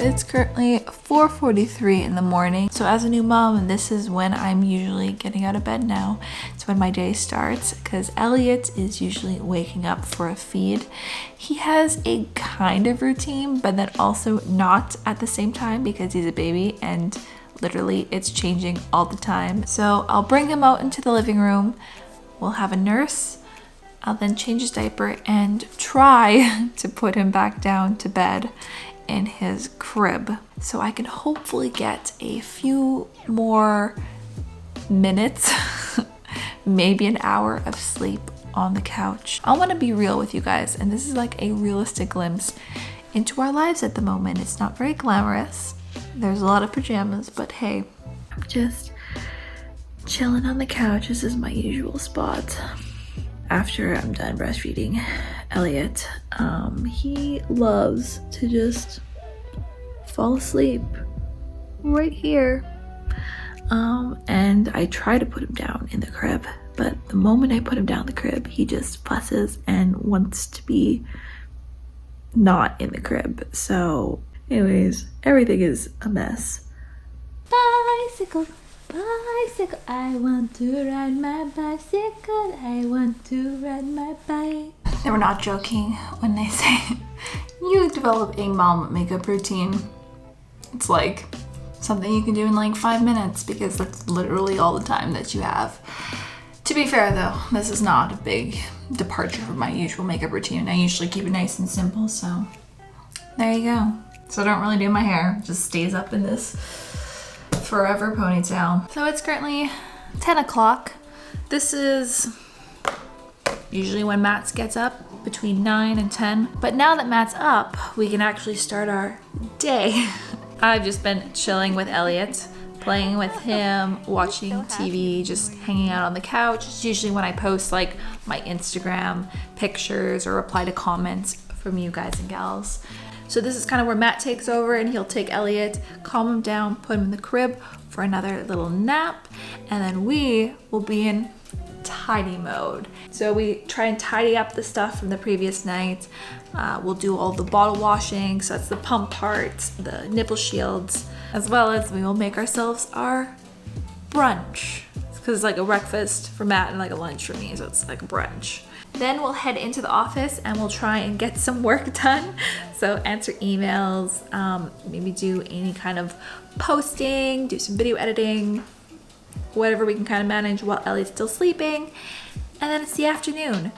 it's currently 4:43 in the morning. So as a new mom, this is when I'm usually getting out of bed now. It's when my day starts because Elliot is usually waking up for a feed. He has a kind of routine, but then also not at the same time because he's a baby and literally it's changing all the time. So I'll bring him out into the living room. We'll have a nurse. I'll then change his diaper and try to put him back down to bed in his crib so I can hopefully get a few more minutes, maybe an hour of sleep on the couch. I want to be real with you guys, and this is like a realistic glimpse into our lives at the moment. It's not very glamorous. There's a lot of pajamas, but hey, I'm just chilling on the couch. This is my usual spot. After I'm done breastfeeding Elliot, he loves to just fall asleep right here. And I try to put him down in the crib, but the moment I put him down in the crib, he just fusses and wants to be not in the crib. So anyways, everything is a mess. Bicycle. Bicycle, I want to ride my bicycle, I want to ride my bike. They were not joking when they say you develop a mom makeup routine. It's like something you can do in like 5 minutes because that's literally all the time that you have. To be fair though, this is not a big departure from my usual makeup routine. I usually keep it nice and simple, so there you go. So I don't really do my hair, it just stays up in this forever ponytail. So it's currently 10 o'clock. This is usually when Matt's gets up, between 9 and 10. But now that Matt's up, we can actually start our day. I've just been chilling with Elliot, playing with him, watching TV, just hanging out on the couch. It's usually when I post like my Instagram pictures or reply to comments from you guys and gals. So this is kind of where Matt takes over, and he'll take Elliot, calm him down, put him in the crib for another little nap, and then we will be in tidy mode. So we try and tidy up the stuff from the previous night. We'll do all the bottle washing, so that's the pump parts, the nipple shields, as well as we will make ourselves our brunch. Because it's like a breakfast for Matt and like a lunch for me, so it's like a brunch. Then we'll head into the office and we'll try and get some work done. So answer emails, maybe do any kind of posting, do some video editing, whatever we can kind of manage while Ellie's still sleeping. And then it's the afternoon.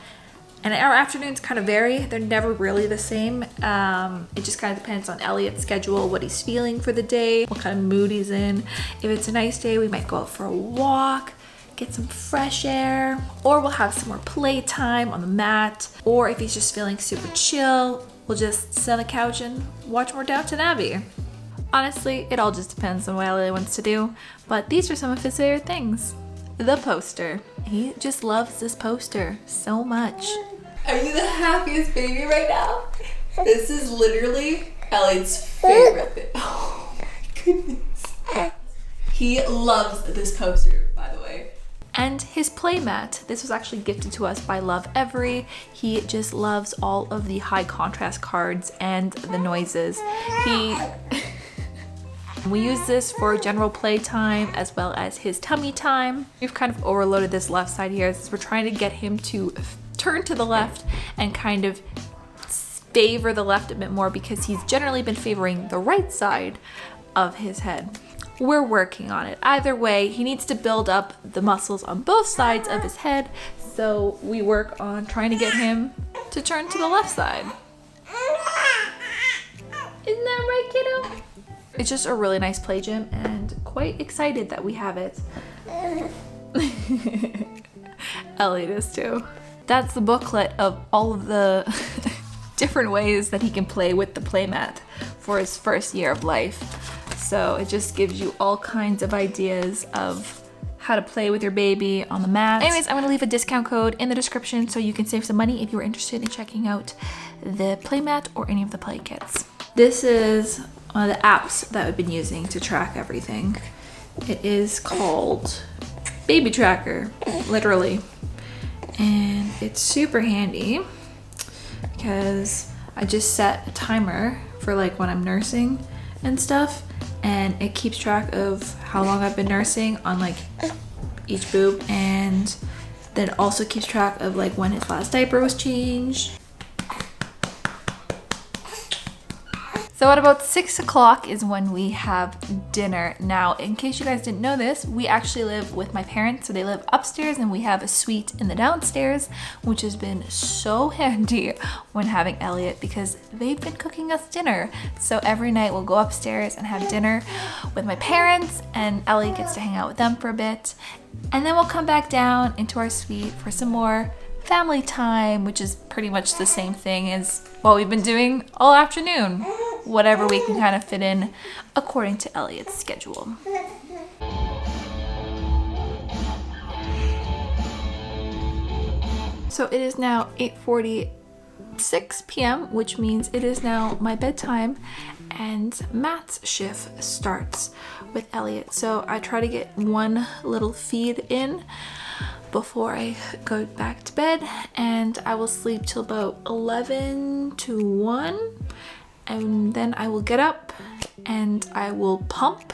And our afternoons kind of vary. They're never really the same. It just kind of depends on Elliot's schedule, what he's feeling for the day, what kind of mood he's in. If it's a nice day, we might go out for a walk, get some fresh air, or we'll have some more playtime on the mat, or if he's just feeling super chill, we'll just sit on the couch and watch more Downton Abbey. Honestly, it all just depends on what Elliot wants to do, but these are some of his favorite things. The poster. He just loves this poster so much. Are you the happiest baby right now? This is literally Elliot's favorite thing. Oh my goodness. He loves this poster, by the way. And his playmat. This was actually gifted to us by Lovevery. He just loves all of the high contrast cards and the noises. We use this for general playtime as well as his tummy time. We've kind of overloaded this left side here, so we're trying to get him to turn to the left and kind of favor the left a bit more because he's generally been favoring the right side of his head. We're working on it. Either way, he needs to build up the muscles on both sides of his head, so we work on trying to get him to turn to the left side. Isn't that right, kiddo? It's just a really nice play gym and quite excited that we have it. Elliot is too. That's the booklet of all of the different ways that he can play with the playmat for his first year of life. So it just gives you all kinds of ideas of how to play with your baby on the mat. Anyways, I'm gonna leave a discount code in the description so you can save some money if you're interested in checking out the playmat or any of the play kits. This is one of the apps that I've been using to track everything. It is called Baby Tracker, literally. And it's super handy because I just set a timer for like when I'm nursing and stuff, and it keeps track of how long I've been nursing on like each boob, and then it also keeps track of like when his last diaper was changed. So at about 6 o'clock is when we have dinner. Now, in case you guys didn't know this, we actually live with my parents. So they live upstairs and we have a suite in the downstairs, which has been so handy when having Elliot because they've been cooking us dinner. So every night we'll go upstairs and have dinner with my parents, and Elliot gets to hang out with them for a bit. And then we'll come back down into our suite for some more family time, which is pretty much the same thing as what we've been doing all afternoon. Whatever we can kind of fit in according to Elliot's schedule. So it is now 8:46 p.m., which means it is now my bedtime, and Matt's shift starts with Elliot. So I try to get one little feed in before I go back to bed, and I will sleep till about 11 to 1, and then I will get up and I will pump,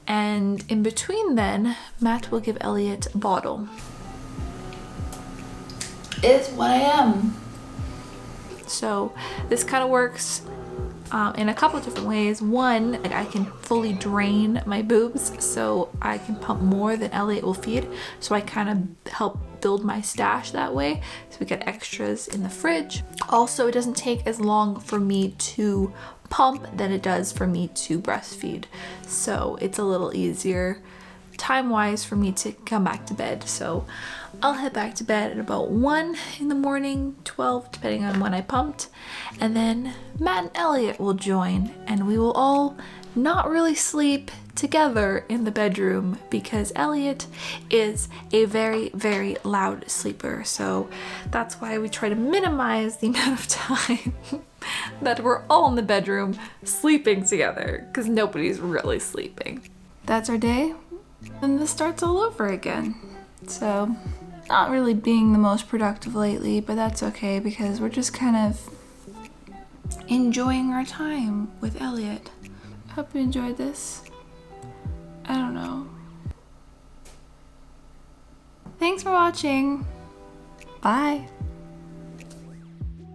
and in between then Matt will give Elliot a bottle. It is 1 a.m. So this kind of works in a couple of different ways. One, like I can fully drain my boobs so I can pump more than Elliot will feed. So I kind of help build my stash that way, so we get extras in the fridge. Also, it doesn't take as long for me to pump than it does for me to breastfeed. So it's a little easier time-wise for me to come back to bed. So I'll head back to bed at about 1 in the morning, 12 depending on when I pumped, and then Matt and Elliot will join, and we will all not really sleep together in the bedroom because Elliot is a very, very loud sleeper. So that's why we try to minimize the amount of time that we're all in the bedroom sleeping together, because nobody's really sleeping. That's our day. Then this starts all over again. So not really being the most productive lately, but that's okay because we're just kind of enjoying our time with Elliot. Hope you enjoyed this. I don't know. Thanks for watching. Bye.